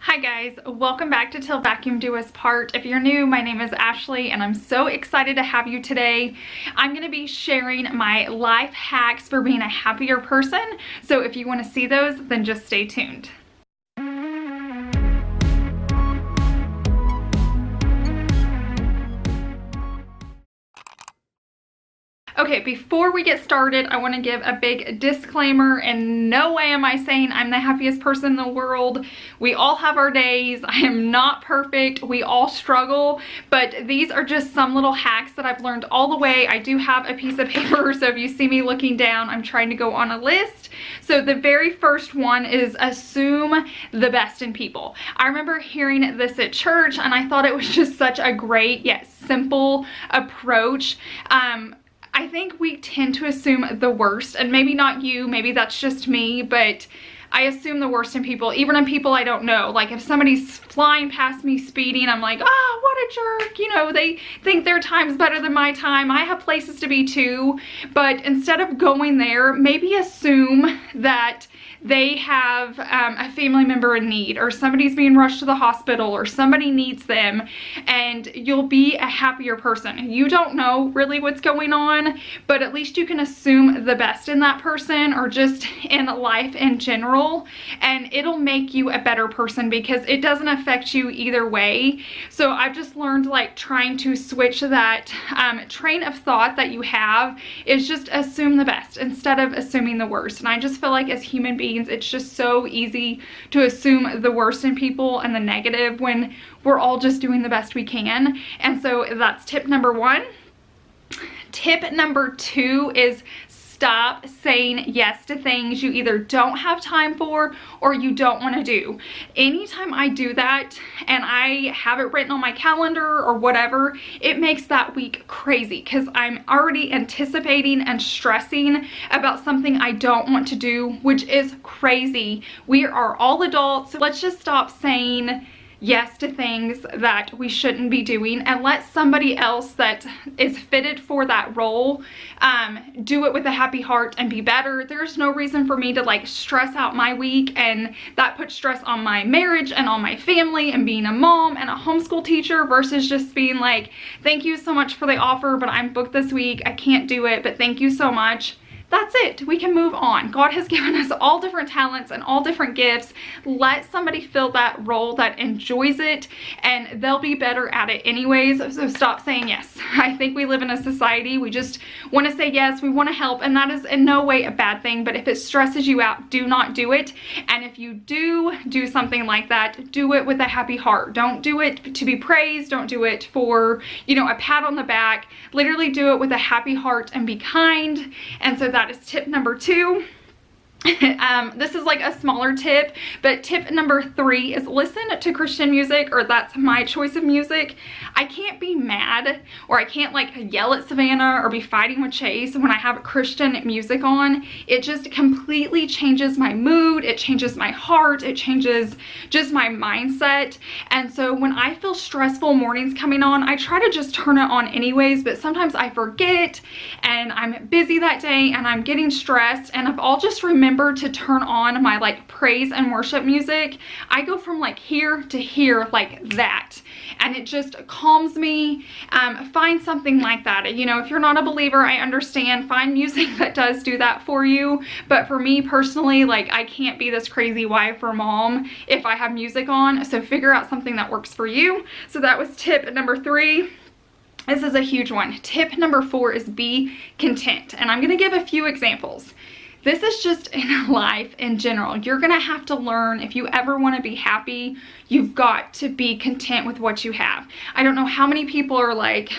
Hi guys, welcome back to Till Vacuum Do Us Part. If you're new, my name is Ashley and I'm so excited to have you today. I'm going to be sharing my life hacks for being a happier person. So if you want to see those, then just stay tuned. Okay, before we get started, I want to give a big disclaimer. In no way am I saying I'm the happiest person in the world. We all have our days. I am not perfect. We all struggle, but these are just some little hacks that I've learned all the way. I do have a piece of paper, so if you see me looking down, I'm trying to go on a list. So the very first one is assume the best in people. I remember hearing this at church and I thought it was just such a great yet simple approach. I think we tend to assume the worst, and maybe not you, maybe that's just me, but I assume the worst in people, even in people I don't know. Like if somebody's flying past me speeding, I'm like, oh, what a jerk. You know, they think their time's better than my time. I have places to be too. But instead of going there, maybe assume that they have a family member in need, or somebody's being rushed to the hospital, or somebody needs them, and you'll be a happier person. You don't know really what's going on, but at least you can assume the best in that person or just in life in general, and it'll make you a better person because it doesn't affect you either way. So I've just learned, like, trying to switch that train of thought that you have is just assume the best instead of assuming the worst. And I just feel like as human beings, it's just so easy to assume the worst in people and the negative when we're all just doing the best we can. And so that's tip number one. Tip number two is stop saying yes to things you either don't have time for or you don't want to do. Anytime I do that and I have it written on my calendar or whatever, it makes that week crazy because I'm already anticipating and stressing about something I don't want to do, which is crazy. We are all adults. Let's just stop saying yes to things that we shouldn't be doing and let somebody else that is fitted for that role do it with a happy heart and be better. There's no reason for me to like stress out my week, and that puts stress on my marriage and on my family and being a mom and a homeschool teacher versus just being like, thank you so much for the offer, but I'm booked this week. I can't do it, but thank you so much. That's it. We can move on. God has given us all different talents and all different gifts. Let somebody fill that role that enjoys it, and they'll be better at it anyways. So stop saying yes. I think we live in a society, we just want to say yes, we want to help, and that is in no way a bad thing, but if it stresses you out, do not do it. And if you do something like that, do it with a happy heart. Don't do it to be praised. Don't do it for, you know, a pat on the back. Literally do it with a happy heart and be kind. And so that is tip number two. This is like a smaller tip, but tip number three is listen to Christian music, or that's my choice of music. I can't be mad, or I can't like yell at Savannah or be fighting with Chase when I have Christian music on. It just completely changes my mood. It changes my heart. It changes just my mindset. And so when I feel stressful mornings coming on, I try to just turn it on anyways, but sometimes I forget and I'm busy that day and I'm getting stressed, and if I'll just remember to turn on my like praise and worship music, I go from like here to here like that, and it just calms me. Find something like that. You know, if you're not a believer, I understand. Find music that does do that for you. But for me personally, like, I can't be this crazy wife or mom if I have music on. So figure out something that works for you. So that was tip number three. This is a huge one. Tip number four is be content. And I'm going to give a few examples. This is just in life in general. You're gonna have to learn, if you ever wanna be happy, you've got to be content with what you have. I don't know how many people are like,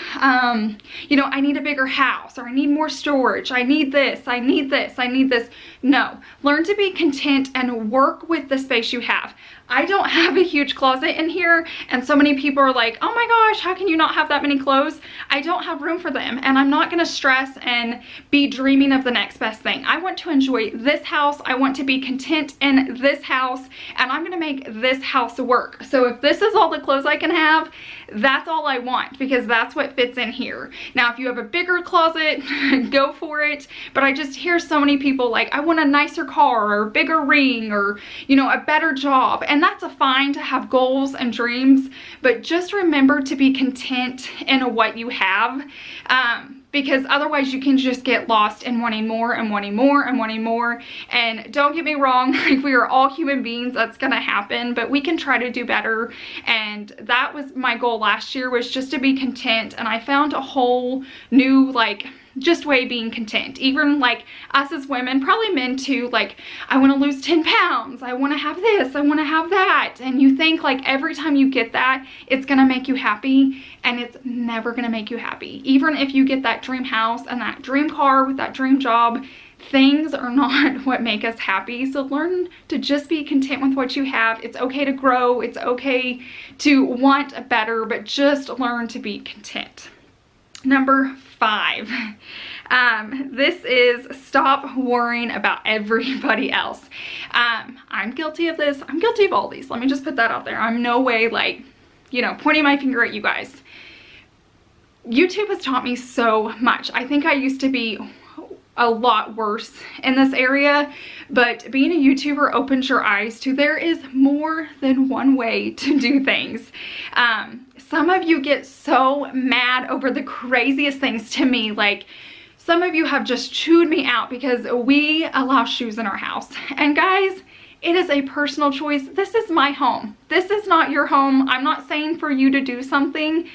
you know, I need a bigger house, or I need more storage, I need this, I need this, I need this. No, learn to be content and work with the space you have. I don't have a huge closet in here, and so many people are like, oh my gosh, how can you not have that many clothes? I don't have room for them, and I'm not gonna stress and be dreaming of the next best thing. I want to enjoy this house. I want to be content in this house, and I'm gonna make this house work. So if this is all the clothes I can have, that's all I want, because that's what fits in here. Now, if you have a bigger closet, go for it, but I just hear so many people like, I want a nicer car, or a bigger ring, or, you know, a better job. And that's fine to have goals and dreams, but just remember to be content in what you have, because otherwise you can just get lost in wanting more and wanting more and wanting more. And don't get me wrong, like, we are all human beings, that's gonna happen, but we can try to do better. And that was my goal last year, was just to be content. And I found a whole new, like, just way of being content. Even like us as women, probably men too, like, I want to lose 10 pounds, I want to have this, I want to have that. And you think like every time you get that, it's gonna make you happy, and it's never gonna make you happy. Even if you get that dream house and that dream car with that dream job, things are not what make us happy. So learn to just be content with what you have. It's okay to grow, it's okay to want better, but just learn to be content. Number 5, this is stop worrying about everybody else. I'm guilty of this. I'm guilty of all these. Let me just put that out there. I'm no way like, you know, pointing my finger at you guys. YouTube has taught me so much. I think I used to be a lot worse in this area, but being a YouTuber opens your eyes to there is more than one way to do things. Some of you get so mad over the craziest things. To me, like, some of you have just chewed me out because we allow shoes in our house. And guys, it is a personal choice. This is my home. This is not your home. I'm not saying for you to do something.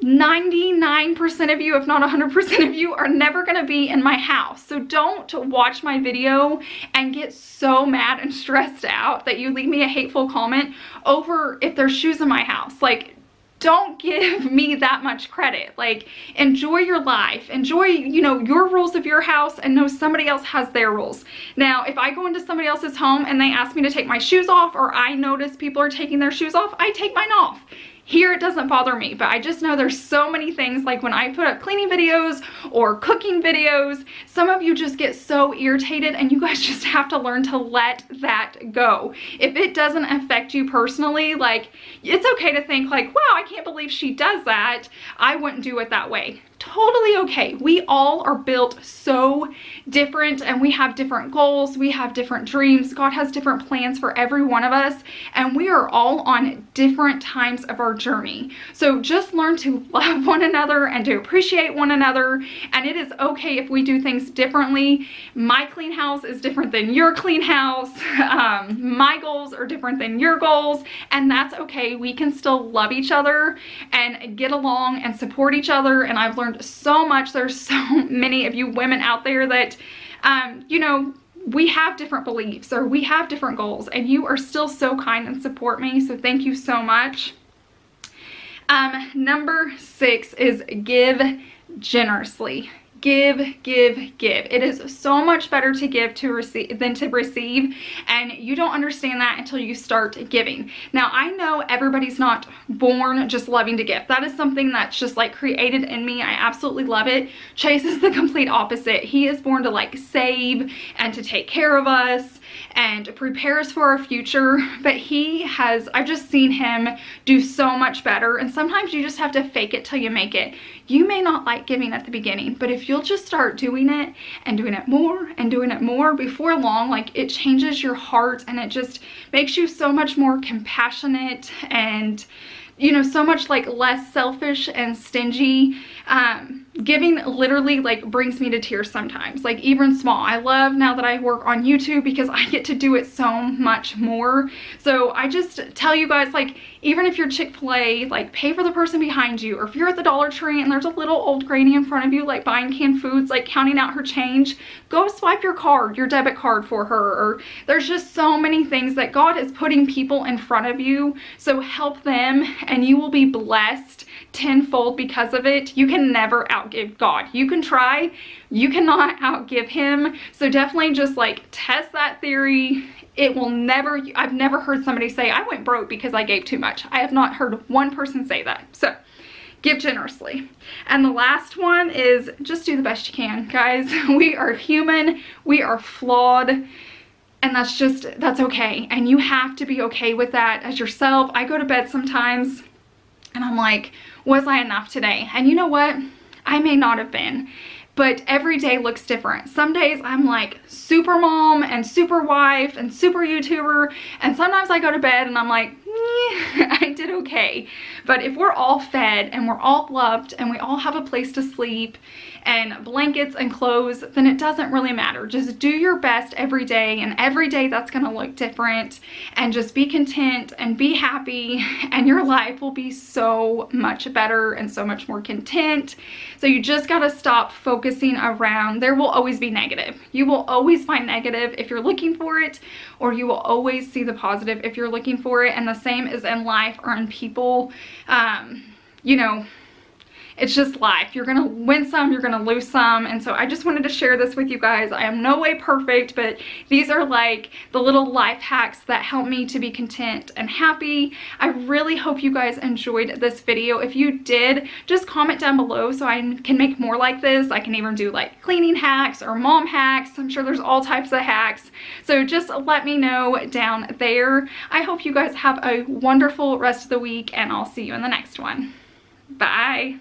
99% of you, if not 100% of you, are never going to be in my house. So don't watch my video and get so mad and stressed out that you leave me a hateful comment over if there's shoes in my house. Like, don't give me that much credit. Like, enjoy your life, enjoy, you know, your rules of your house, and know somebody else has their rules. Now, if I go into somebody else's home and they ask me to take my shoes off, or I notice people are taking their shoes off, I take mine off. Here it doesn't bother me, but I just know there's so many things, like when I put up cleaning videos or cooking videos, some of you just get so irritated, and you guys just have to learn to let that go. If it doesn't affect you personally, like, it's okay to think like, wow, I can't believe she does that. I wouldn't do it that way. Totally okay. We all are built so different, and we have different goals, we have different dreams. God has different plans for every one of us, and we are all on different times of our journey. So just learn to love one another and to appreciate one another, and it is okay if we do things differently. My clean house is different than your clean house. My goals are different than your goals, and that's okay. We can still love each other and get along and support each other. And I've learned so much. There's so many of you women out there that you know, we have different beliefs or we have different goals, and you are still so kind and support me, so thank you so much. Number 6 is give generously. Give. It is so much better to give than to receive, and you don't understand that until you start giving. Now, I know everybody's not born just loving to give. That is something that's just like created in me. I absolutely love it. Chase is the complete opposite. He is born to like save and to take care of us and prepare us for our future, but I've just seen him do so much better. And sometimes you just have to fake it till you make it. You may not like giving at the beginning, but if you'll just start doing it and doing it more and doing it more, before long, like, it changes your heart, and it just makes you so much more compassionate and, you know, so much like less selfish and stingy. Giving literally like brings me to tears sometimes, like even small. I love now that I work on YouTube because I get to do it so much more. So I just tell you guys, like, even if you're Chick-fil-A, like, pay for the person behind you, or if you're at the Dollar Tree and there's a little old granny in front of you, like buying canned foods, like counting out her change, go swipe your debit card for her. Or there's just so many things that God is putting people in front of you, so help them and you will be blessed tenfold because of it. You can never outgive God. You can try, you cannot outgive him. So definitely just like test that theory. It will never, I've never heard somebody say I went broke because I gave too much. I have not heard one person say that. So give generously. And the last one is just do the best you can, guys. We are human, we are flawed, and that's okay. And you have to be okay with that as yourself. I go to bed sometimes and I'm like, was I enough today? And you know what? I may not have been, but every day looks different. Some days I'm like super mom and super wife and super YouTuber, and sometimes I go to bed and I'm like, I did okay. But if we're all fed and we're all loved and we all have a place to sleep and blankets and clothes, then it doesn't really matter. Just do your best every day, and every day that's going to look different, and just be content and be happy, and your life will be so much better and so much more content. So you just got to stop focusing around. There will always be negative. You will always find negative if you're looking for it, or you will always see the positive if you're looking for it. And the same is in life or in people. You know, it's just life. You're gonna win some, you're gonna lose some. And so I just wanted to share this with you guys. I am no way perfect, but these are like the little life hacks that help me to be content and happy. I really hope you guys enjoyed this video. If you did, just comment down below so I can make more like this. I can even do like cleaning hacks or mom hacks. I'm sure there's all types of hacks. So just let me know down there. I hope you guys have a wonderful rest of the week, and I'll see you in the next one. Bye.